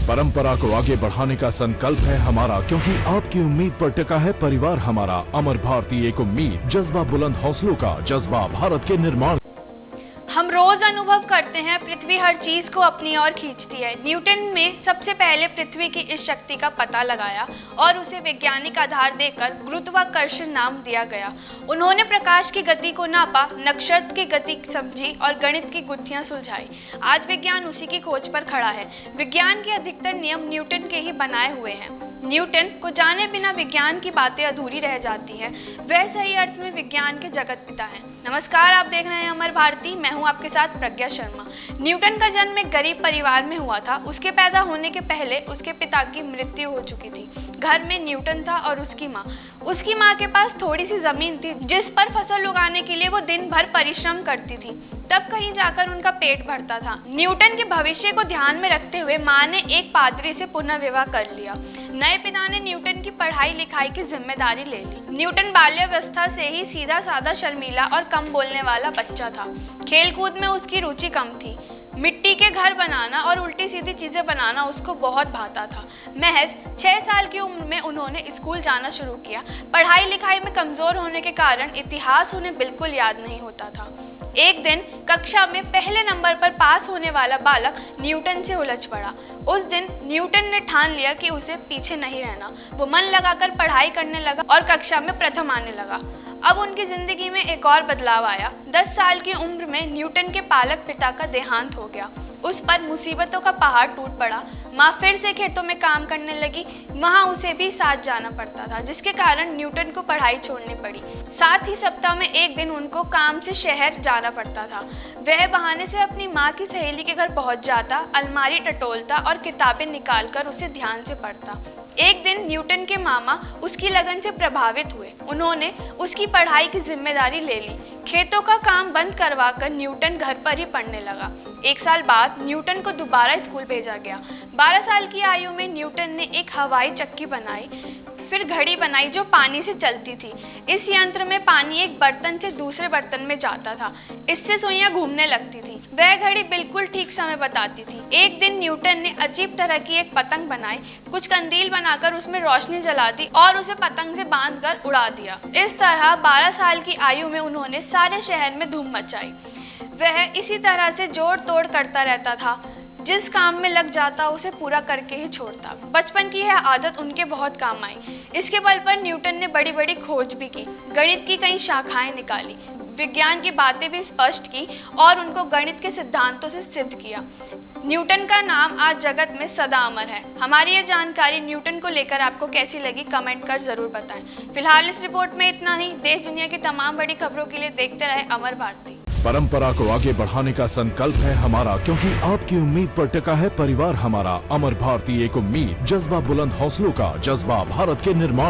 परंपरा को आगे बढ़ाने का संकल्प है हमारा, क्योंकि आपकी उम्मीद पर टिका है परिवार हमारा। अमर भारती एक उम्मीद, जज्बा बुलंद हौसलों का, जज्बा भारत के निर्माण। हम रोज अनुभव करते हैं पृथ्वी हर चीज को अपनी ओर खींचती है। न्यूटन ने सबसे पहले पृथ्वी की इस शक्ति का पता लगाया और उसे वैज्ञानिक आधार देकर गुरुत्वाकर्षण नाम दिया गया। उन्होंने प्रकाश की गति को नापा, नक्षत्र की गति समझी और गणित की गुत्थियां सुलझाई। आज विज्ञान उसी की खोज पर खड़ा है। विज्ञान के अधिकतर नियम न्यूटन के ही बनाए हुए हैं। न्यूटन को जाने बिना विज्ञान की बातें अधूरी रह जाती हैं। वह सही अर्थ में विज्ञान के जगत पिता हैं। नमस्कार, आप देख रहे हैं अमर भारती। मैं हूं आपके साथ प्रज्ञा शर्मा। न्यूटन का जन्म एक गरीब परिवार में हुआ था। उसके पैदा होने के पहले उसके पिता की मृत्यु हो चुकी थी। घर में न्यूटन था और उसकी माँ। उसकी माँ के पास थोड़ी सी जमीन थी जिस पर फसल उगाने के लिए वो दिन भर परिश्रम करती थी। तब कहीं जाकर उनका पेट भरता था। न्यूटन के भविष्य को ध्यान में रखते हुए माँ ने एक पादरी से पुनः विवाह कर लिया। नए पिता ने न्यूटन की पढ़ाई लिखाई की जिम्मेदारी ले ली। न्यूटन बाल्यावस्था से ही सीधा साधा, शर्मीला और कम बोलने वाला बच्चा था। खेल कूद में उसकी रुचि कम थी। मिट्टी के घर बनाना और उल्टी सीधी चीजें बनाना उसको बहुत भाता था। महज 6 साल की उम्र में उन्होंने स्कूल जाना शुरू किया। पढ़ाई लिखाई में कमजोर होने के कारण इतिहास उन्हें बिल्कुल याद नहीं होता था। एक दिन कक्षा में पहले नंबर पर पास होने वाला बालक न्यूटन से उलझ पड़ा। उस दिन न्यूटन ने ठान लिया कि उसे पीछे नहीं रहना। वो मन लगाकर पढ़ाई करने लगा और कक्षा में प्रथम आने लगा। अब उनकी जिंदगी में एक और बदलाव आया। 10 साल की उम्र में न्यूटन के पालक पिता का देहांत हो गया। उस पर मुसीबतों का पहाड़ टूट पड़ा। माँ फिर से खेतों में काम करने लगी। वहाँ उसे भी साथ जाना पड़ता था, जिसके कारण न्यूटन को पढ़ाई छोड़नी पड़ी। साथ ही सप्ताह में एक दिन उनको काम से शहर जाना पड़ता था। वह बहाने से अपनी माँ की सहेली के घर पहुँच जाता, अलमारी टटोलता और किताबें निकालकर उसे ध्यान से पढ़ता। एक दिन न्यूटन के मामा उसकी लगन से प्रभावित हुए। उन्होंने उसकी पढ़ाई की जिम्मेदारी ले ली। खेतों का काम बंद करवाकर न्यूटन घर पर ही पढ़ने लगा। 1 साल बाद न्यूटन को दोबारा स्कूल भेजा गया। 12 साल की आयु में न्यूटन ने एक हवाई चक्की बनाई, फिर घड़ी बनाई जो पानी से चलती थी। इस यंत्र में पानी एक बर्तन से दूसरे बर्तन में जाता था। इससे सुइयां घूमने लगती थी। वह घड़ी बिल्कुल ठीक समय बताती थी। एक दिन न्यूटन ने अजीब तरह की एक पतंग बनाई, कुछ कंदील बनाकर उसमें रोशनी जला दी और उसे पतंग से बांधकर उड़ा दिया। इस तरह 12 साल की आयु में उन्होंने सारे शहर में धूम मचाई। वह इसी तरह से जोड़ तोड़ करता रहता था। जिस काम में लग जाता उसे पूरा करके ही छोड़ता। बचपन की यह आदत उनके बहुत काम आई। इसके बल पर न्यूटन ने बड़ी बड़ी खोज भी की, गणित की कई शाखाएं निकाली, विज्ञान की बातें भी स्पष्ट की और उनको गणित के सिद्धांतों से सिद्ध किया। न्यूटन का नाम आज जगत में सदा अमर है। हमारी ये जानकारी न्यूटन को लेकर आपको कैसी लगी, कमेंट कर जरूर बताएं। फिलहाल इस रिपोर्ट में इतना ही। देश दुनिया की तमाम बड़ी खबरों के लिए देखते रहे अमर भारती। परंपरा को आगे बढ़ाने का संकल्प है हमारा, क्योंकि आपकी उम्मीद पर टिका है परिवार हमारा। अमर भारती एक उम्मीद, जज्बा बुलंद हौसलों का, जज्बा भारत के निर्माण।